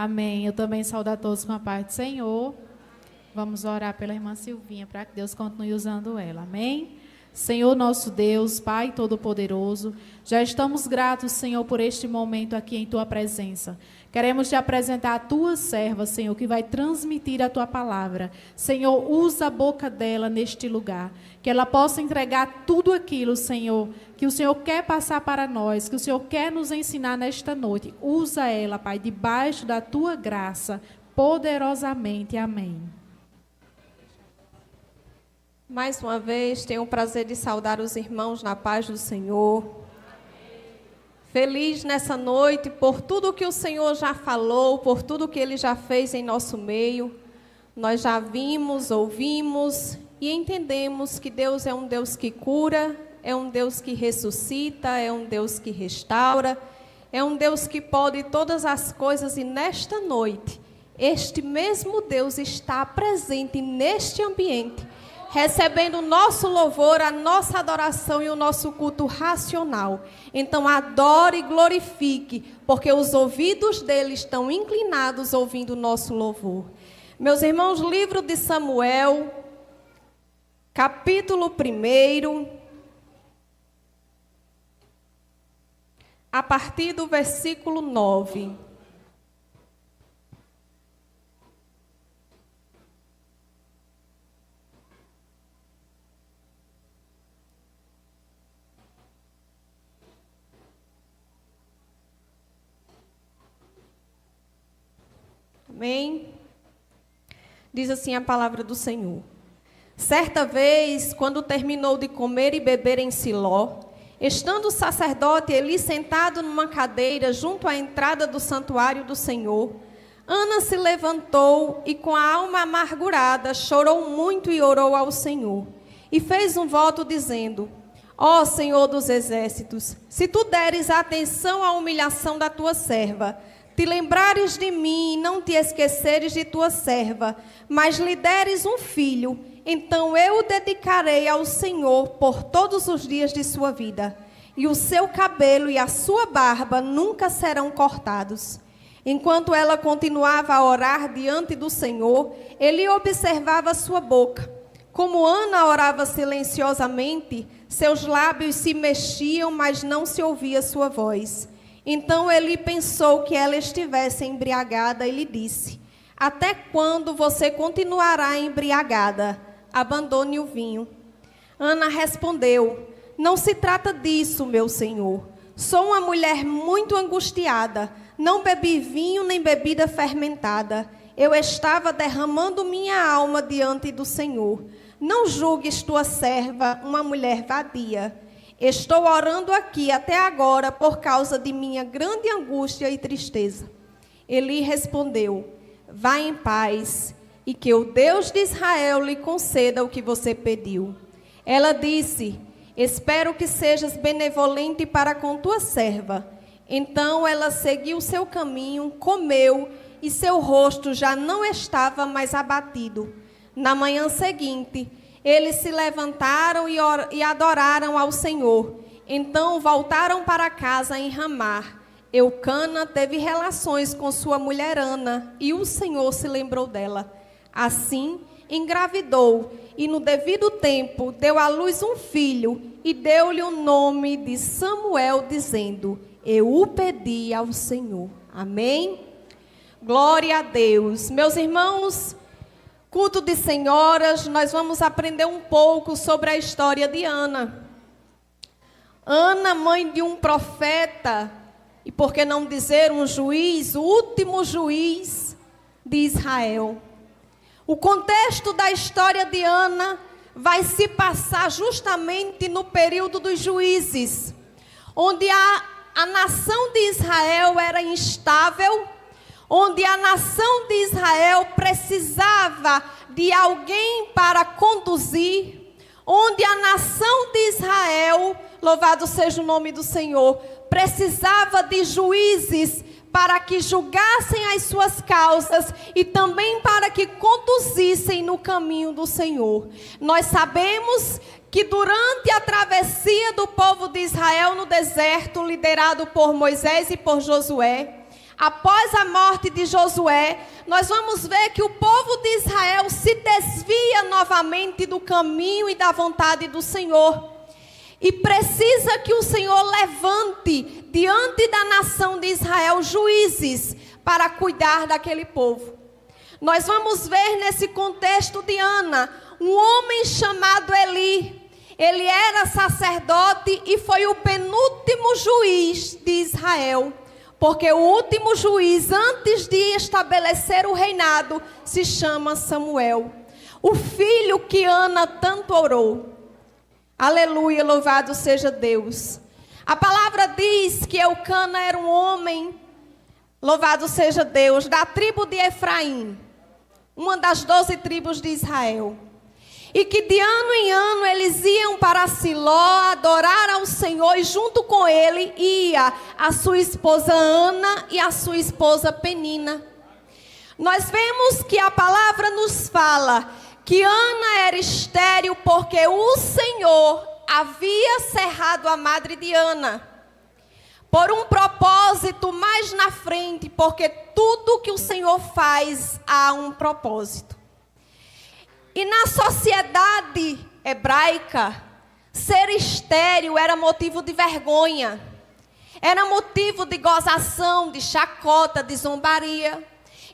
Amém. Eu também saúdo a todos com a paz do Senhor. Vamos orar pela irmã Silvinha, para que Deus continue usando ela. Amém? Senhor nosso Deus, Pai Todo-Poderoso, já estamos gratos, Senhor, por este momento aqui em Tua presença. Queremos te apresentar a Tua serva, Senhor, que vai transmitir a Tua palavra. Senhor, usa a boca dela neste lugar, que ela possa entregar tudo aquilo, Senhor, que o Senhor quer passar para nós, que o Senhor quer nos ensinar nesta noite. Usa ela, Pai, debaixo da Tua graça, poderosamente. Amém. Mais uma vez, tenho o prazer de saudar os irmãos na paz do Senhor. Feliz nessa noite por tudo que o Senhor já falou, por tudo que Ele já fez em nosso meio. Nós já vimos, ouvimos e entendemos que Deus é um Deus que cura, é um Deus que ressuscita, é um Deus que restaura, é um Deus que pode todas as coisas. E nesta noite, este mesmo Deus está presente neste ambiente, recebendo o nosso louvor, a nossa adoração e o nosso culto racional. Então adore e glorifique, porque os ouvidos dele estão inclinados ouvindo o nosso louvor. Meus irmãos, livro de Samuel, capítulo 1, a partir do versículo 9. Amém? Diz assim a palavra do Senhor. Certa vez, quando terminou de comer e beber em Siló, estando o sacerdote Eli sentado numa cadeira junto à entrada do santuário do Senhor, Ana se levantou e com a alma amargurada chorou muito e orou ao Senhor. E fez um voto dizendo: Ó Senhor dos exércitos, se tu deres atenção à humilhação da tua serva, te lembrares de mim e não te esqueceres de tua serva, mas lhe deres um filho, então eu o dedicarei ao Senhor por todos os dias de sua vida, e o seu cabelo e a sua barba nunca serão cortados. Enquanto ela continuava a orar diante do Senhor, ele observava sua boca. Como Ana orava silenciosamente, seus lábios se mexiam, mas não se ouvia sua voz. Então ele pensou que ela estivesse embriagada e lhe disse: Até quando você continuará embriagada? Abandone o vinho. Ana respondeu: Não se trata disso, meu senhor. Sou uma mulher muito angustiada. Não bebi vinho nem bebida fermentada. Eu estava derramando minha alma diante do Senhor. Não julgues tua serva uma mulher vadia. Estou orando aqui até agora por causa de minha grande angústia e tristeza. Eli respondeu: Vá em paz, e que o Deus de Israel lhe conceda o que você pediu. Ela disse: Espero que sejas benevolente para com tua serva. Então ela seguiu seu caminho, comeu, e seu rosto já não estava mais abatido. Na manhã seguinte, eles se levantaram e adoraram ao Senhor. Então voltaram para casa em Ramá. Eucana teve relações com sua mulher Ana, e o Senhor se lembrou dela. Assim, engravidou, e no devido tempo deu à luz um filho, e deu-lhe o nome de Samuel, dizendo: Eu o pedi ao Senhor. Amém? Glória a Deus. Meus irmãos, culto de senhoras, nós vamos aprender um pouco sobre a história de Ana. Ana, mãe de um profeta, e por que não dizer um juiz, o último juiz de Israel. O contexto da história de Ana vai se passar justamente no período dos juízes, onde a nação de Israel era instável, onde a nação de Israel precisava de alguém para conduzir, onde a nação de Israel, louvado seja o nome do Senhor, precisava de juízes para que julgassem as suas causas e também para que conduzissem no caminho do Senhor. Nós sabemos que durante a travessia do povo de Israel no deserto, liderado por Moisés e por Josué, após a morte de Josué, nós vamos ver que o povo de Israel se desvia novamente do caminho e da vontade do Senhor. E precisa que o Senhor levante diante da nação de Israel juízes para cuidar daquele povo. Nós vamos ver nesse contexto de Ana, um homem chamado Eli. Ele era sacerdote e foi o penúltimo juiz de Israel. Porque o último juiz, antes de estabelecer o reinado, se chama Samuel. O filho que Ana tanto orou. Aleluia, louvado seja Deus. A palavra diz que Eucana era um homem, louvado seja Deus, da tribo de Efraim, uma das 12 tribos de Israel. E que de ano em ano eles iam para Siló adorar ao Senhor, e junto com ele ia a sua esposa Ana e a sua esposa Penina. Nós vemos que a palavra nos fala que Ana era estéril porque o Senhor havia cerrado a madre de Ana. Por um propósito mais na frente, porque tudo que o Senhor faz há um propósito. E na sociedade hebraica, ser estéril era motivo de vergonha. Era motivo de gozação, de chacota, de zombaria.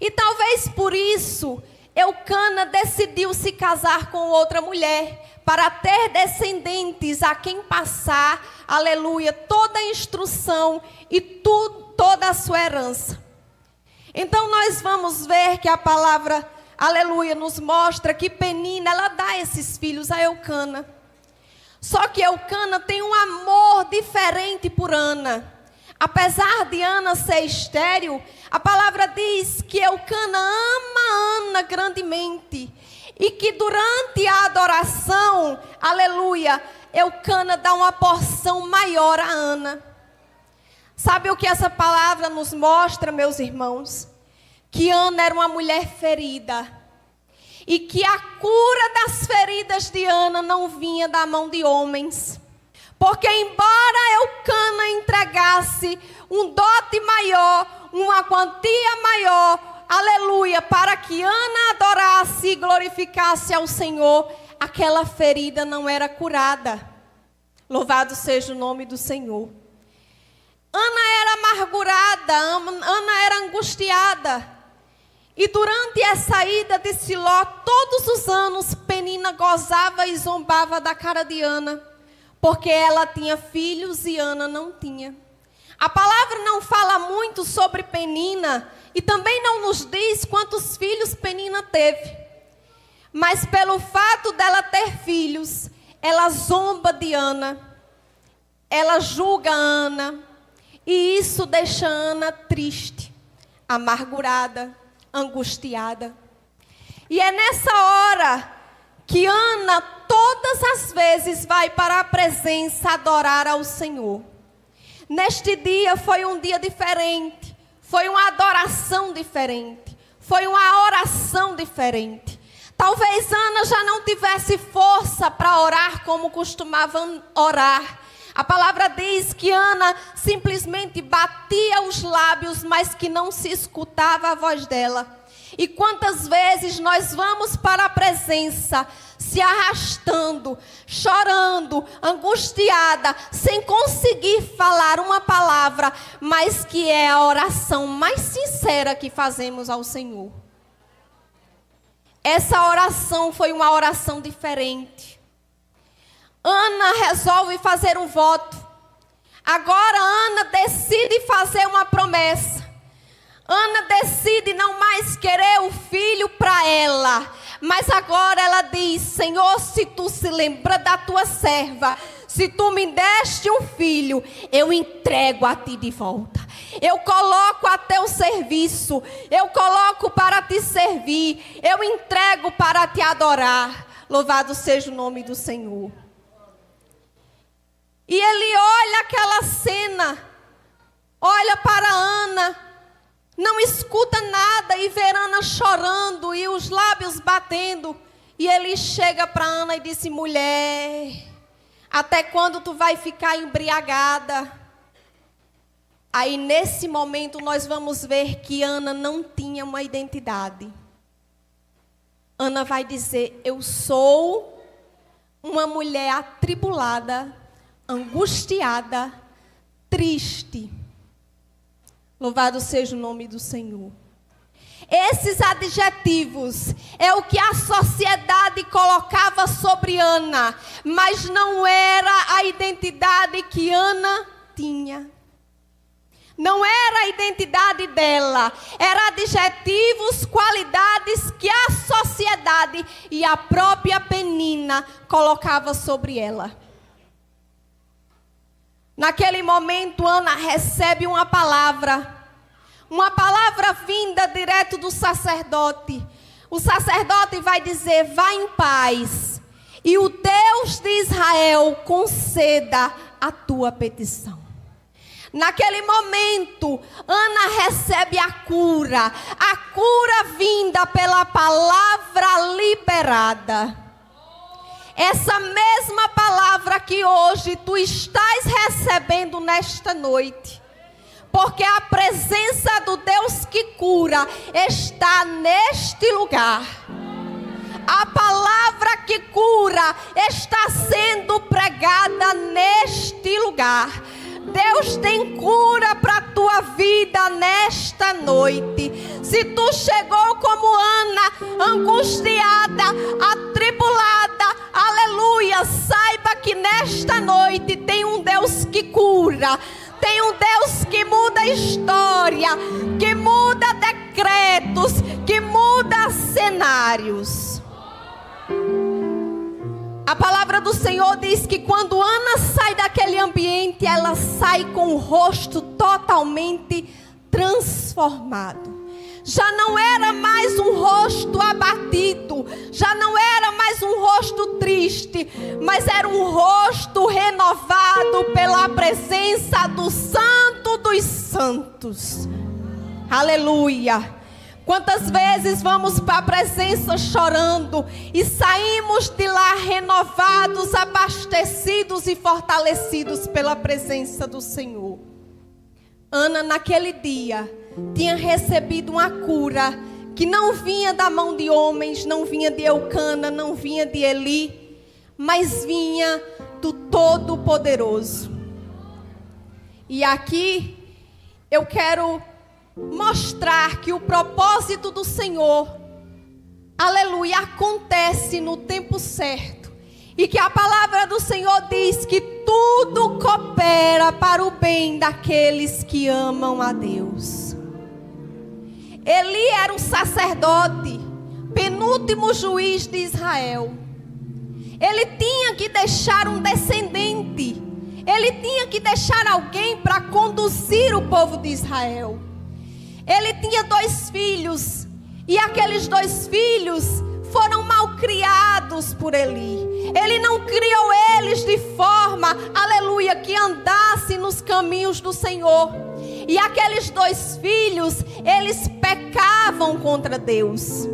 E talvez por isso, Eucana decidiu se casar com outra mulher, para ter descendentes a quem passar, aleluia, toda a instrução e toda a sua herança. Então nós vamos ver que a palavra, aleluia, nos mostra que Penina, ela dá esses filhos a Eucana. Só que Eucana tem um amor diferente por Ana. Apesar de Ana ser estéril, a palavra diz que Eucana ama Ana grandemente. E que durante a adoração, aleluia, Eucana dá uma porção maior a Ana. Sabe o que essa palavra nos mostra, meus irmãos? Que Ana era uma mulher ferida. E que a cura das feridas de Ana não vinha da mão de homens. Porque embora Eucana entregasse um dote maior, uma quantia maior, aleluia, para que Ana adorasse e glorificasse ao Senhor, aquela ferida não era curada. Louvado seja o nome do Senhor. Ana era amargurada, Ana era angustiada. E durante essa ida de Siló, todos os anos, Penina gozava e zombava da cara de Ana, porque ela tinha filhos e Ana não tinha. A palavra não fala muito sobre Penina, e também não nos diz quantos filhos Penina teve. Mas pelo fato dela ter filhos, ela zomba de Ana, ela julga Ana, e isso deixa Ana triste, amargurada, angustiada. E é nessa hora que Ana todas as vezes vai para a presença adorar ao Senhor. Neste dia foi um dia diferente, foi uma adoração diferente, foi uma oração diferente. Talvez Ana já não tivesse força para orar como costumava orar. A palavra diz que Ana simplesmente batia os lábios, mas que não se escutava a voz dela. E quantas vezes nós vamos para a presença, se arrastando, chorando, angustiada, sem conseguir falar uma palavra, mas que é a oração mais sincera que fazemos ao Senhor. Essa oração foi uma oração diferente. Ana resolve fazer um voto. Agora Ana decide fazer uma promessa. Ana decide não mais querer o filho para ela. Mas agora ela diz: Senhor, se tu se lembra da tua serva, se tu me deste um filho, eu entrego a ti de volta. Eu coloco a teu serviço. Eu coloco para te servir. Eu entrego para te adorar. Louvado seja o nome do Senhor. E ele olha aquela cena, olha para Ana, não escuta nada e vê Ana chorando e os lábios batendo. E ele chega para Ana e disse: mulher, até quando tu vai ficar embriagada? Aí nesse momento nós vamos ver que Ana não tinha uma identidade. Ana vai dizer: eu sou uma mulher atribulada, angustiada, triste. Louvado seja o nome do Senhor. Esses adjetivos é o que a sociedade colocava sobre Ana, mas não era a identidade que Ana tinha. Não era a identidade dela, eram adjetivos, qualidades que a sociedade e a própria Penina colocava sobre ela. Naquele momento, Ana recebe uma palavra vinda direto do sacerdote. O sacerdote vai dizer: vá em paz, e o Deus de Israel conceda a tua petição. Naquele momento, Ana recebe a cura vinda pela palavra liberada. Essa mesma palavra que hoje tu estás recebendo nesta noite. Porque a presença do Deus que cura está neste lugar. A palavra que cura está sendo pregada neste lugar. Deus tem cura para a tua vida nesta noite. Se tu chegou como Ana, angustiada, atribulada, aleluia, saiba que nesta noite tem um Deus que cura. Tem um Deus que muda a história, que muda decretos, que muda cenários. A palavra do Senhor diz que quando Ana sai daquele ambiente, ela sai com o rosto totalmente transformado. Já não era mais um rosto abatido, já não era mais um rosto triste, mas era um rosto renovado pela presença do Santo dos Santos. Aleluia! Quantas vezes vamos para a presença chorando e saímos de lá renovados, abastecidos e fortalecidos pela presença do Senhor. Ana, naquele dia, tinha recebido uma cura que não vinha da mão de homens, não vinha de Eucana, não vinha de Eli, mas vinha do Todo-Poderoso. E aqui eu quero mostrar que o propósito do Senhor, aleluia, acontece no tempo certo. E que a palavra do Senhor diz que tudo coopera para o bem daqueles que amam a Deus. Eli era um sacerdote, penúltimo juiz de Israel. Ele tinha que deixar um descendente. Ele tinha que deixar alguém para conduzir o povo de Israel. Ele tinha 2 filhos. E aqueles 2 filhos foram mal criados por Eli. Ele não criou eles de forma, aleluia, que andasse nos caminhos do Senhor. E aqueles 2 filhos, eles pecavam contra Deus.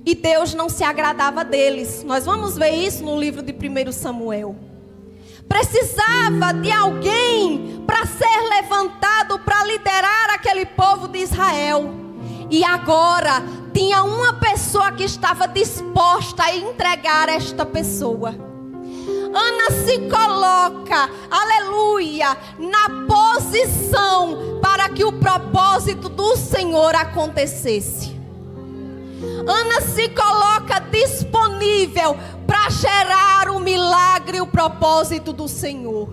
E Deus não se agradava deles. Nós vamos ver isso no livro de 1 Samuel. Precisava de alguém para ser levantado para liderar aquele povo de Israel. E agora tinha uma pessoa que estava disposta a entregar esta pessoa. Ana se coloca, aleluia, na posição para que o propósito do Senhor acontecesse. Ana se coloca disponível para gerar o milagre e o propósito do Senhor.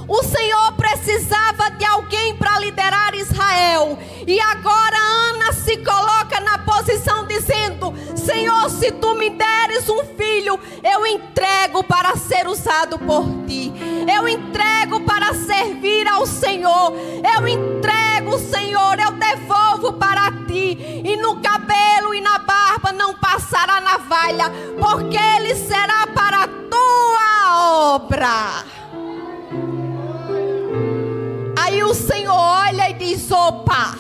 O Senhor precisava de alguém para liderar Israel. E agora Ana se coloca na posição dizendo: Senhor, se tu me deres um filho, eu entrego para ser usado por ti. Eu entrego para servir ao Senhor. Eu entrego, Senhor, eu devolvo para ti. E no cabelo e na barba não passará navalha, porque ele será para a tua obra. Aí o Senhor olha e diz: opa,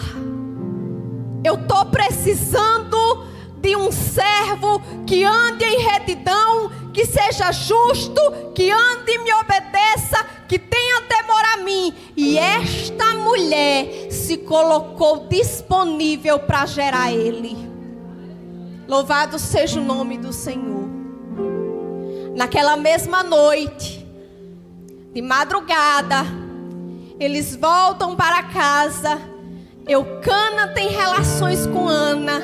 eu estou precisando de um servo que ande em retidão, que seja justo, que ande e me obedeça, que tenha temor a mim. E E esta mulher se colocou disponível para gerar ele. Louvado seja o nome do Senhor. Naquela mesma noite, de madrugada, eles voltam para casa. Eucana tem relações com Ana.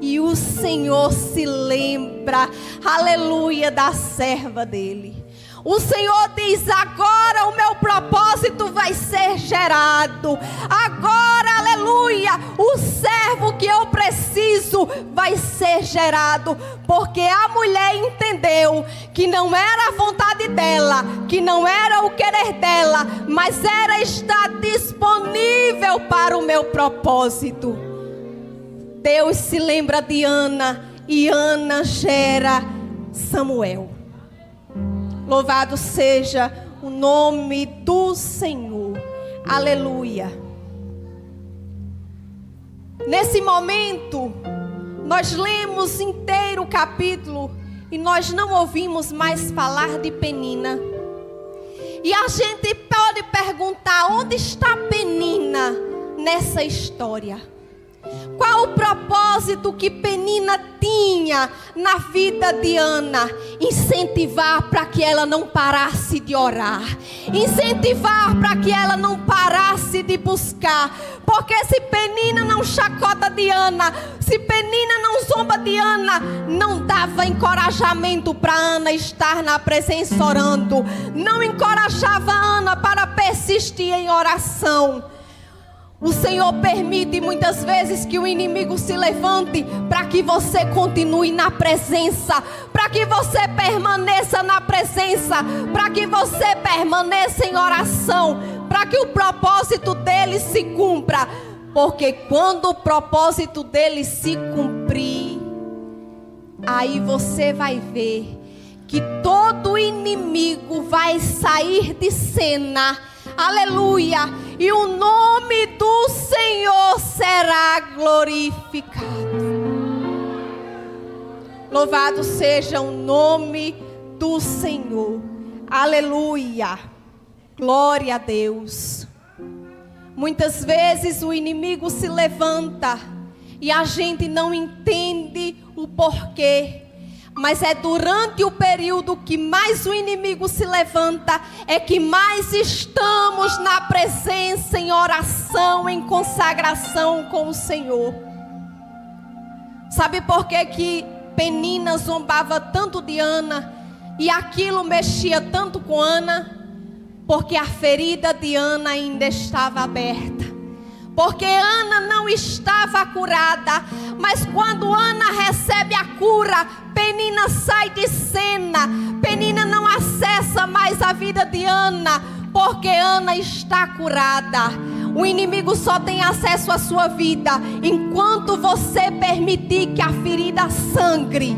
E o Senhor se lembra, aleluia, da serva dele. O Senhor diz: agora o meu propósito vai ser gerado. Agora, aleluia, o servo que eu preciso vai ser gerado. Porque a mulher entendeu que não era a vontade dela, que não era o querer dela, mas era estar disponível para o meu propósito. Deus se lembra de Ana e Ana gera Samuel. Louvado seja o nome do Senhor. Aleluia. Nesse momento, nós lemos inteiro o capítulo e nós não ouvimos mais falar de Penina. E a gente pode perguntar: onde está Penina nessa história? Qual o propósito que Penina tinha na vida de Ana? Incentivar para que ela não parasse de orar. Incentivar para que ela não parasse de buscar. Porque se Penina não chacota de Ana, se Penina não zomba de Ana, não dava encorajamento para Ana estar na presença orando. Não encorajava Ana para persistir em oração. O Senhor permite muitas vezes que o inimigo se levante para que você continue na presença, para que você permaneça na presença, para que você permaneça em oração, para que o propósito dele se cumpra. Porque quando o propósito dele se cumprir, aí você vai ver que todo inimigo vai sair de cena. Aleluia! E o nome do Senhor será glorificado. Louvado seja o nome do Senhor. Aleluia! Glória a Deus. Muitas vezes o inimigo se levanta e a gente não entende o porquê. Mas é durante o período que mais o inimigo se levanta, é que mais estamos na presença, em oração, em consagração com o Senhor. Sabe por que Penina zombava tanto de Ana e aquilo mexia tanto com Ana? Porque a ferida de Ana ainda estava aberta. Porque Ana não estava curada. Mas quando Ana recebe a cura, Penina sai de cena. Penina não acessa mais a vida de Ana, porque Ana está curada. O inimigo só tem acesso à sua vida enquanto você permitir que a ferida sangre.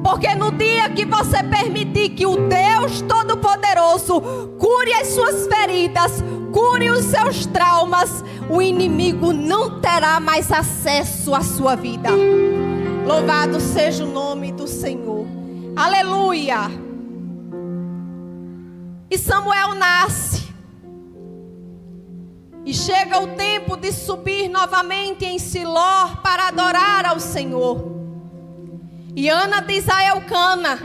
Porque no dia que você permitir que o Deus Todo-Poderoso cure as suas feridas, cure os seus traumas, o inimigo não terá mais acesso à sua vida. Louvado seja o nome do Senhor. Aleluia. E Samuel nasce. E chega o tempo de subir novamente em Siló para adorar ao Senhor. E Ana diz a Eucana: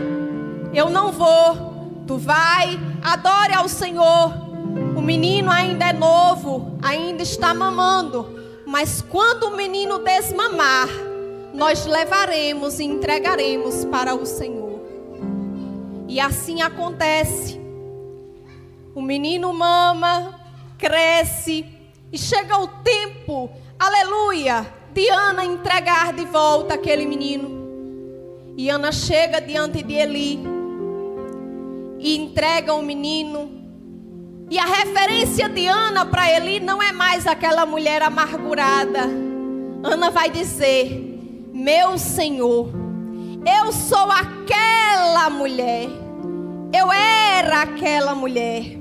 eu não vou, tu vai, adore ao Senhor. O menino ainda é novo, ainda está mamando. Mas quando o menino desmamar, nós levaremos e entregaremos para o Senhor. E assim acontece. O menino mama, cresce, e chega o tempo, aleluia, de Ana entregar de volta aquele menino. E Ana chega diante de Eli e entrega o menino. E a referência de Ana para Eli não é mais aquela mulher amargurada. Ana vai dizer: meu Senhor, eu sou aquela mulher, eu era aquela mulher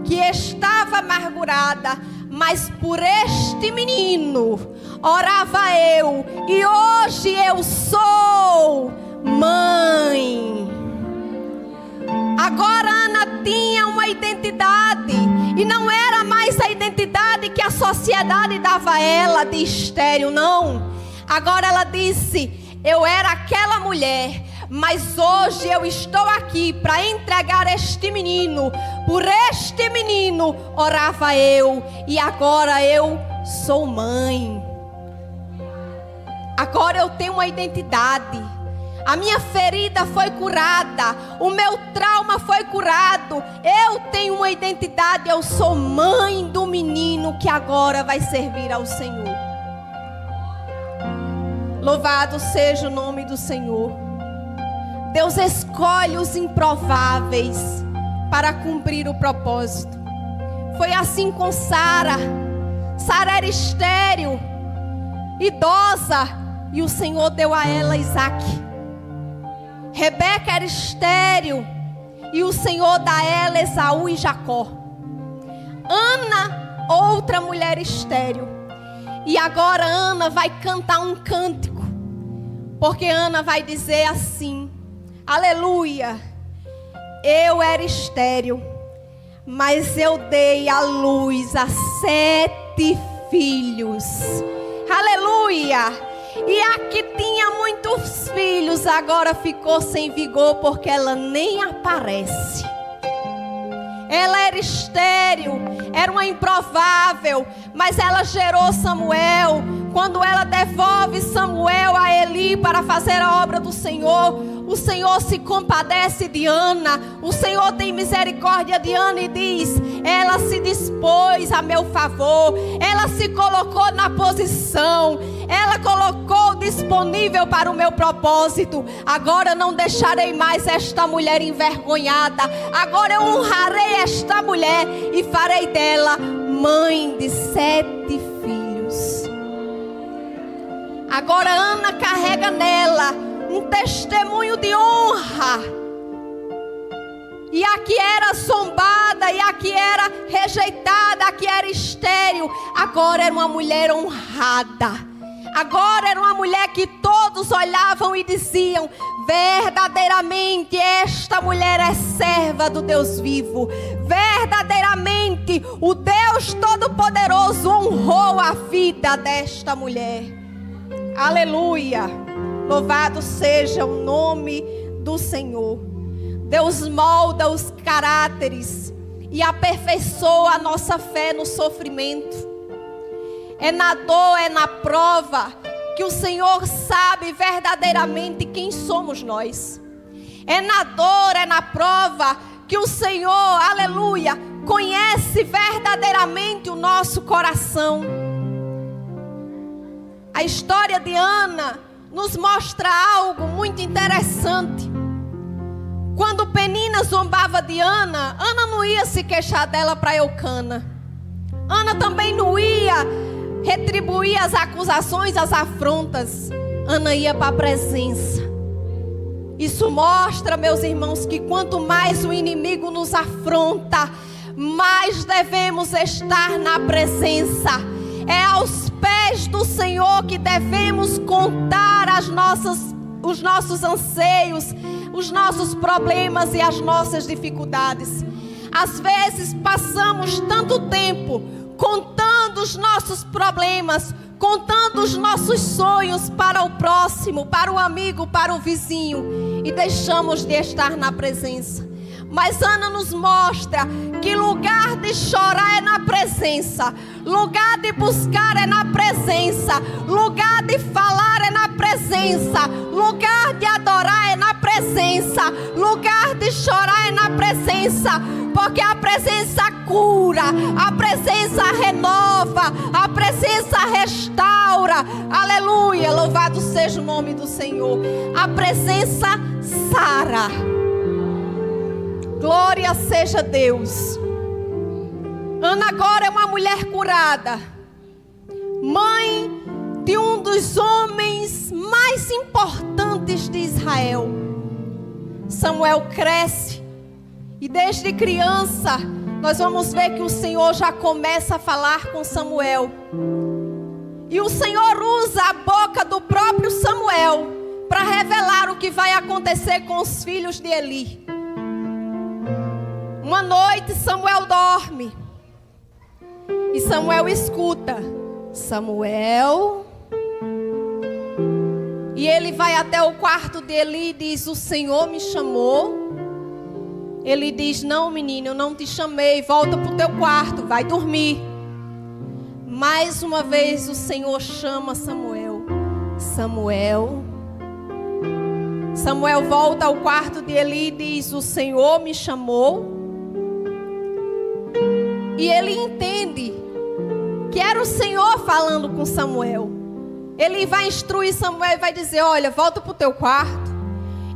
que estava amargurada, mas por este menino orava eu, e hoje eu sou mãe. Agora Ana tinha uma identidade, e não era sociedade dava ela de estéril, não. Agora ela disse: eu era aquela mulher, mas hoje eu estou aqui para entregar este menino. Por este menino orava eu, e agora eu sou mãe. Agora eu tenho uma identidade. A minha ferida foi curada, o meu trauma foi curado. Eu tenho uma identidade, eu sou mãe do menino que agora vai servir ao Senhor. Louvado seja o nome do Senhor. Deus escolhe os improváveis para cumprir o propósito. Foi assim com Sara. Sara era estéril, idosa, e o Senhor deu a ela Isaac. Rebeca era estéril, e o Senhor dá a ela Esaú e Jacó. Ana, outra mulher estéril. E agora Ana vai cantar um cântico, porque Ana vai dizer assim: aleluia, eu era estéril, mas eu dei à luz a 7 filhos. Aleluia! E a que tinha muitos filhos agora ficou sem vigor, porque ela nem aparece. Ela era estéril, era uma improvável, mas ela gerou Samuel. Quando ela devolve Samuel a Eli para fazer a obra do Senhor, o Senhor se compadece de Ana. O Senhor tem misericórdia de Ana e diz: ela se dispôs a meu favor, ela se colocou na posição, ela colocou disponível para o meu propósito. Agora não deixarei mais esta mulher envergonhada. Agora eu honrarei esta mulher e farei dela mãe de 7 filhos. Agora Ana carrega nela um testemunho de honra. E a que era zombada, e a que era rejeitada, a que era estéril, agora era uma mulher honrada. Agora era uma mulher que todos olhavam e diziam: verdadeiramente esta mulher é serva do Deus vivo. Verdadeiramente o Deus Todo-Poderoso honrou a vida desta mulher. Aleluia! Louvado seja o nome do Senhor. Deus molda os caráteres e aperfeiçoa a nossa fé no sofrimento. É na dor, é na prova que o Senhor sabe verdadeiramente quem somos nós. É na dor, é na prova que o Senhor, aleluia, conhece verdadeiramente o nosso coração. A história de Ana nos mostra algo muito interessante. Quando Penina zombava de Ana, Ana não ia se queixar dela para Eucana. Ana também não ia retribuir as acusações, as afrontas. Ana ia para a presença. Isso mostra, meus irmãos, que quanto mais o inimigo nos afronta, mais devemos estar na presença. É aos pés do Senhor que devemos contar os nossos anseios, os nossos problemas e as nossas dificuldades. Às vezes passamos tanto tempo contando os nossos problemas, contando os nossos sonhos para o próximo, para o amigo, para o vizinho, e deixamos de estar na presença. Mas Ana nos mostra que lugar de chorar é na presença, lugar de buscar é na presença, lugar de falar é na presença, lugar de adorar é na presença, lugar de chorar é na presença, porque a presença cura, a presença renova, a presença restaura. Aleluia, louvado seja o nome do Senhor. A presença sara. Glória seja Deus. Ana agora é uma mulher curada, mãe de um dos homens mais importantes de Israel. Samuel cresce e desde criança nós vamos ver que o Senhor já começa a falar com Samuel. E o Senhor usa a boca do próprio Samuel para revelar o que vai acontecer com os filhos de Eli. Uma noite Samuel dorme E Samuel escuta. Samuel. E ele vai até o quarto de Eli e diz: o Senhor me chamou. Ele diz: não, menino, eu não te chamei. Volta para o teu quarto, vai dormir. Mais uma vez o Senhor chama Samuel. Samuel. Samuel volta ao quarto de Eli e diz: o Senhor me chamou. E ele entende que era o Senhor falando com Samuel. Ele vai instruir Samuel e vai dizer: olha, volta para o teu quarto.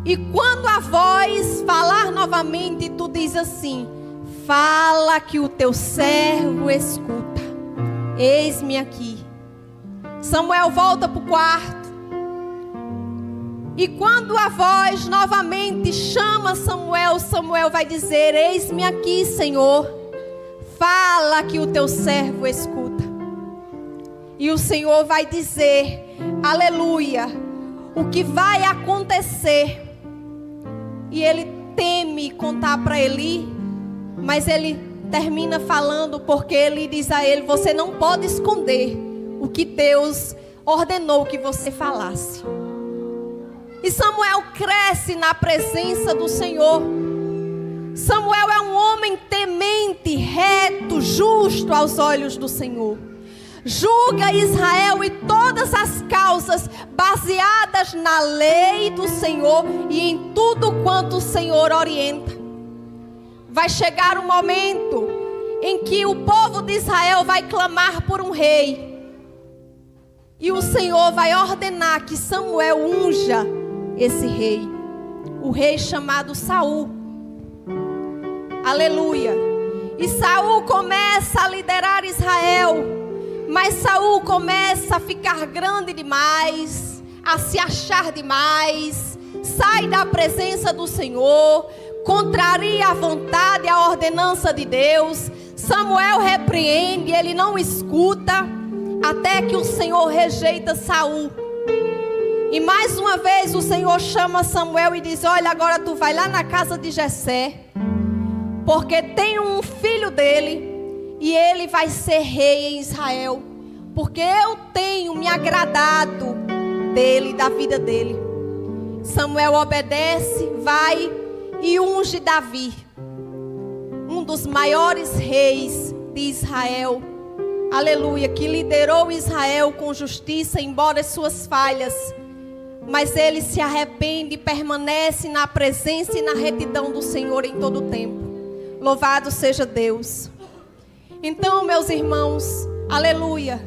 E quando a voz falar novamente, tu diz assim: fala que o teu servo escuta. Eis-me aqui. Samuel volta para o quarto. E quando a voz novamente chama Samuel, Samuel vai dizer: eis-me aqui, Senhor. Fala que o teu servo escuta. E o Senhor vai dizer, aleluia, o que vai acontecer. E ele teme contar para Eli, mas ele termina falando, porque ele diz a ele: você não pode esconder o que Deus ordenou que você falasse. E Samuel cresce na presença do Senhor. Samuel é um homem temente, reto, justo aos olhos do Senhor. Julga Israel e todas as causas baseadas na lei do Senhor e em tudo quanto o Senhor orienta. Vai chegar um momento em que o povo de Israel vai clamar por um rei. E o Senhor vai ordenar que Samuel unja esse rei. O rei chamado Saul. Aleluia. E Saul começa a liderar Israel. Mas Saul começa a ficar grande demais, a se achar demais, sai da presença do Senhor, contraria a vontade e a ordenança de Deus. Samuel repreende, ele não escuta, até que o Senhor rejeita Saul. E mais uma vez o Senhor chama Samuel e diz: olha, agora tu vai lá na casa de Jessé, porque tem um filho dele, e ele vai ser rei em Israel, porque eu tenho me agradado dele, da vida dele. Samuel obedece, vai e unge Davi, um dos maiores reis de Israel. Aleluia, que liderou Israel com justiça, embora as suas falhas. Mas ele se arrepende e permanece na presença e na retidão do Senhor em todo o tempo. Louvado seja Deus. Então, meus irmãos, aleluia,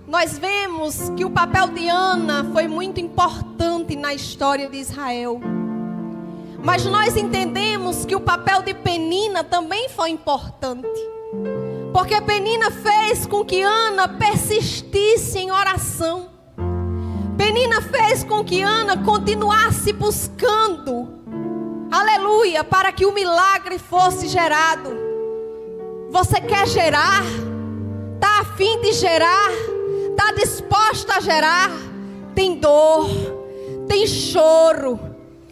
nós vemos que o papel de Ana foi muito importante na história de Israel. Mas nós entendemos que o papel de Penina também foi importante. Porque Penina fez com que Ana persistisse em oração. Penina fez com que Ana continuasse buscando, aleluia, para que o milagre fosse gerado. Você quer gerar? Está a fim de gerar? Está disposta a gerar? Tem dor, tem choro,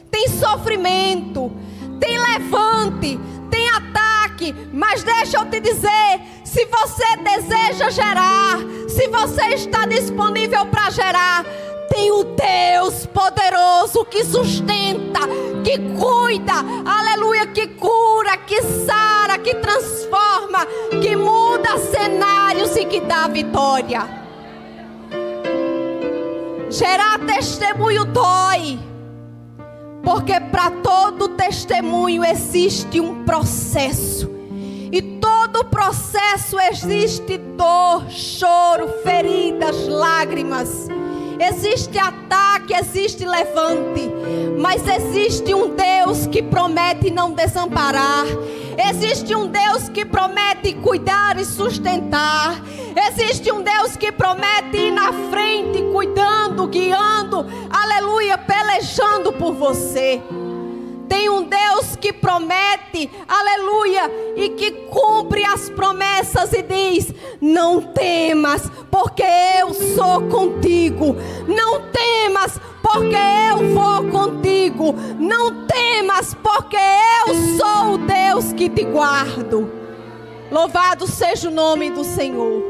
tem sofrimento, tem levante, tem ataque. Mas deixa eu te dizer, se você deseja gerar, se você está disponível para gerar, tem o Deus poderoso que sustenta, que cuida, aleluia, que cura, que sara, que transforma, que muda cenários e que dá vitória. Gerar testemunho dói, porque para todo testemunho existe um processo. E todo processo existe dor, choro, feridas, lágrimas. Existe ataque, existe levante, mas existe um Deus que promete não desamparar. Existe um Deus que promete cuidar e sustentar. Existe um Deus que promete ir na frente, cuidando, guiando, aleluia, pelejando por você. Tem um Deus que promete, aleluia, e que cumpre as promessas e diz: não temas, porque eu sou contigo. Não temas, porque eu vou contigo. Não temas, porque eu sou o Deus que te guardo. Louvado seja o nome do Senhor.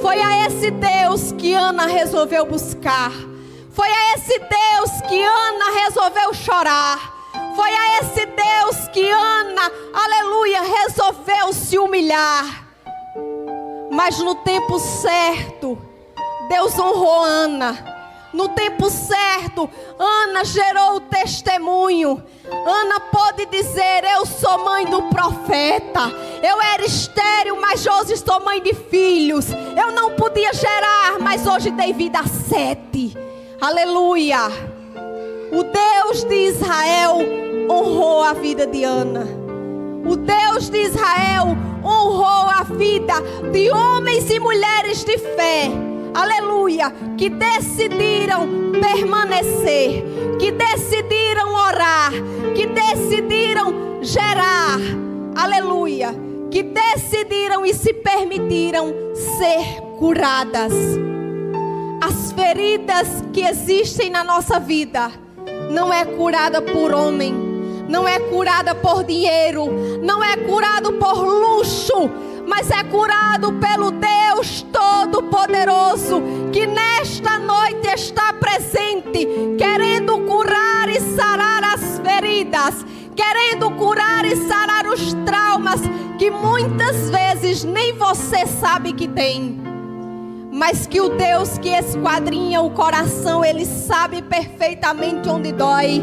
Foi a esse Deus que Ana resolveu buscar. Foi a esse Deus que Ana resolveu chorar. Foi a esse Deus que Ana, aleluia, resolveu se humilhar. Mas no tempo certo, Deus honrou Ana. No tempo certo, Ana gerou o testemunho. Ana pôde dizer: eu sou mãe do profeta. Eu era estéril, mas hoje sou mãe de filhos. Eu não podia gerar, mas hoje dei vida a 7. Aleluia. O Deus de Israel honrou a vida de Ana. O Deus de Israel honrou a vida de homens e mulheres de fé. Aleluia, que decidiram permanecer, que decidiram orar, que decidiram gerar, aleluia, que decidiram e se permitiram ser curadas. As feridas que existem na nossa vida não é curada por homem, não é curada por dinheiro, não é curado por luxo, mas é curado pelo Deus Todo-Poderoso, que nesta noite está presente, querendo curar e sarar as feridas, querendo curar e sarar os traumas que muitas vezes nem você sabe que tem. Mas que o Deus que esquadrinha o coração, Ele sabe perfeitamente onde dói.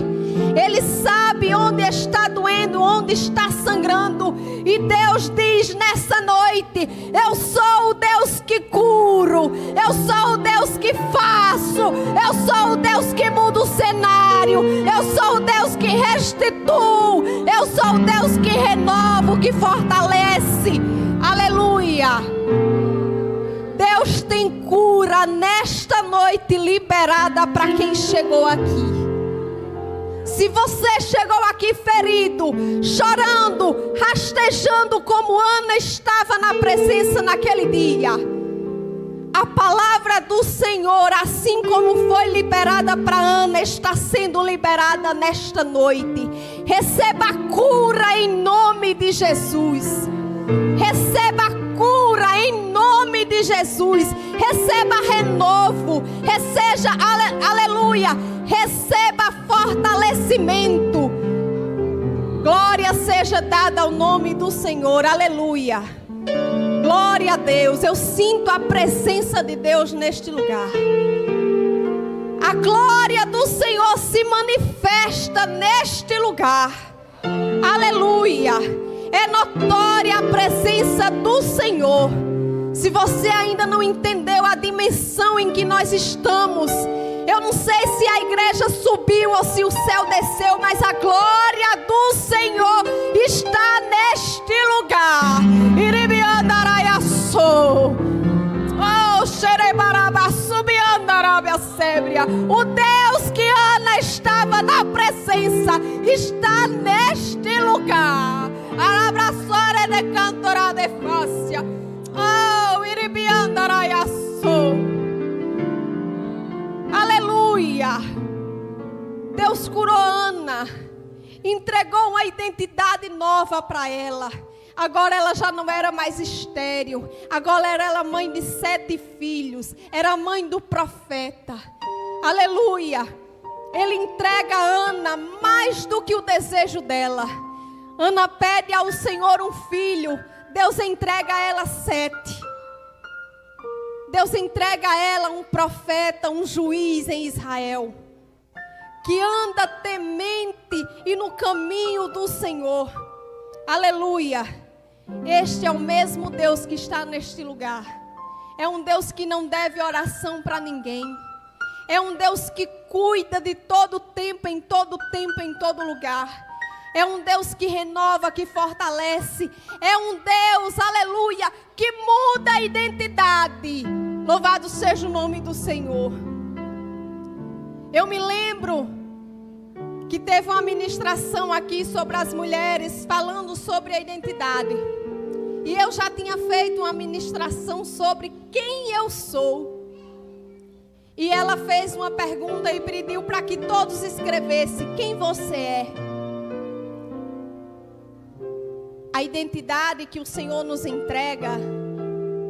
Ele sabe onde está doendo, onde está sangrando. E Deus diz nessa noite: eu sou o Deus que curo. Eu sou o Deus que faço. Eu sou o Deus que muda o cenário. Eu sou o Deus que restituo. Eu sou o Deus que renova, que fortalece. Aleluia. Deus tem cura nesta noite liberada para quem chegou aqui. Se você chegou aqui ferido, chorando, rastejando como Ana estava na presença naquele dia, a palavra do Senhor, assim como foi liberada para Ana, está sendo liberada nesta noite. Receba a cura em nome de Jesus. Receba a cura em nome de Jesus. Receba renovo. Receba, aleluia. Receba fortalecimento. Glória seja dada ao nome do Senhor. Aleluia. Glória a Deus. Eu sinto a presença de Deus neste lugar. A glória do Senhor se manifesta neste lugar. Aleluia. É notória a presença do Senhor. Se você ainda não entendeu a dimensão em que nós estamos, eu não sei se a igreja subiu ou se o céu desceu, mas a glória do Senhor está neste lugar. O Deus que Ana estava na presença está neste lugar. Arabraçore de cantora de fácia. Oh, iribiandaraiaço. Aleluia. Deus curou Ana, entregou uma identidade nova para ela. Agora ela já não era mais estéril. Agora era mãe de 7 filhos. Era mãe do profeta. Aleluia. Ele entrega a Ana mais do que o desejo dela. Ana pede ao Senhor um filho. Deus entrega a ela 7. Deus entrega a ela um profeta, um juiz em Israel, que anda temente e no caminho do Senhor. Aleluia. Este é o mesmo Deus que está neste lugar. É um Deus que não deve oração para ninguém. É um Deus que cuida de todo tempo, em todo tempo, em todo lugar. É um Deus que renova, que fortalece. É um Deus, aleluia, que muda a identidade. Louvado seja o nome do Senhor. Eu me lembro que teve uma ministração aqui sobre as mulheres, falando sobre a identidade. E eu já tinha feito uma ministração sobre quem eu sou. E ela fez uma pergunta e pediu para que todos escrevessem quem você é. A identidade que o Senhor nos entrega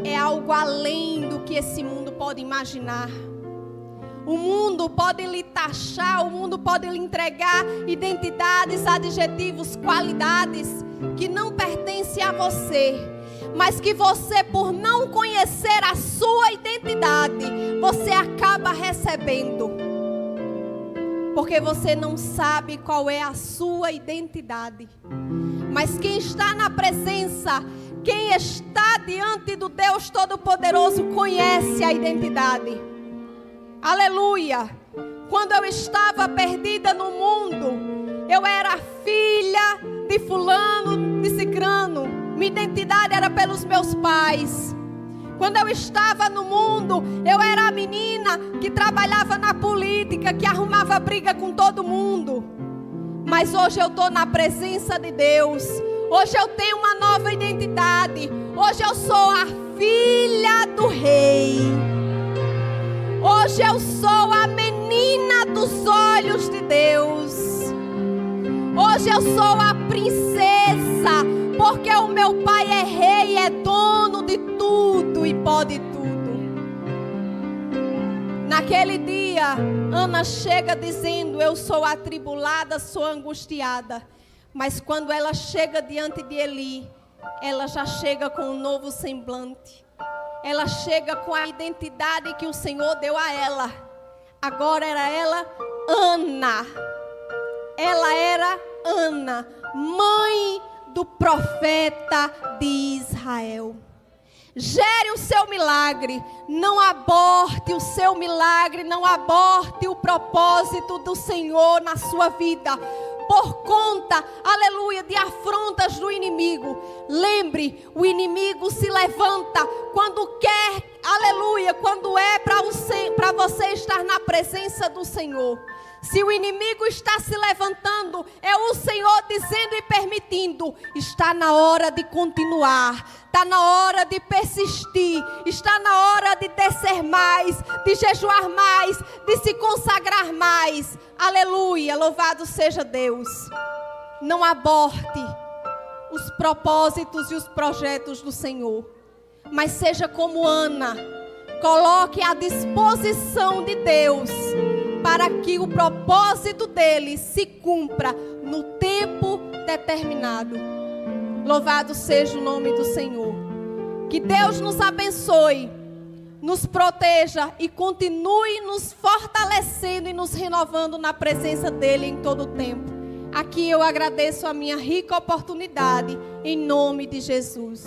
é algo além do que esse mundo pode imaginar. O mundo pode lhe taxar, o mundo pode lhe entregar identidades, adjetivos, qualidades que não pertencem a você, mas que você, por não conhecer a sua identidade, você acaba recebendo. Porque você não sabe qual é a sua identidade. Mas quem está na presença, quem está diante do Deus Todo-Poderoso, conhece a identidade. Aleluia! Quando eu estava perdida no mundo, eu era filha de fulano, de cicrano. Minha identidade era pelos meus pais. Quando eu estava no mundo, eu era a menina que trabalhava na política, que arrumava briga com todo mundo. Mas hoje eu estou na presença de Deus. Hoje eu tenho uma nova identidade. Hoje eu sou a filha do rei. Hoje eu sou a menina dos olhos de Deus. Hoje eu sou a princesa, porque o meu pai é rei, é dono de tudo e pode tudo. Naquele dia, Ana chega dizendo: eu sou atribulada, sou angustiada. Mas quando ela chega diante de Eli, ela já chega com um novo semblante. Ela chega com a identidade que o Senhor deu a ela. Agora era ela, Ana. Ela era Ana, mãe do profeta de Israel. Gere o seu milagre. Não aborte o seu milagre. Não aborte o propósito do Senhor na sua vida por conta, aleluia, de afrontas do inimigo. Lembre, o inimigo se levanta quando quer, aleluia, quando é para você estar na presença do Senhor. Se o inimigo está se levantando, é o Senhor dizendo e permitindo: está na hora de continuar, está na hora de persistir, está na hora de descer mais, de jejuar mais, de se consagrar mais. Aleluia, louvado seja Deus. Não aborte os propósitos e os projetos do Senhor, mas seja como Ana, coloque à disposição de Deus, para que o propósito dele se cumpra no tempo determinado. Louvado seja o nome do Senhor. Que Deus nos abençoe, nos proteja e continue nos fortalecendo e nos renovando na presença dele em todo o tempo. Aqui eu agradeço a minha rica oportunidade, em nome de Jesus.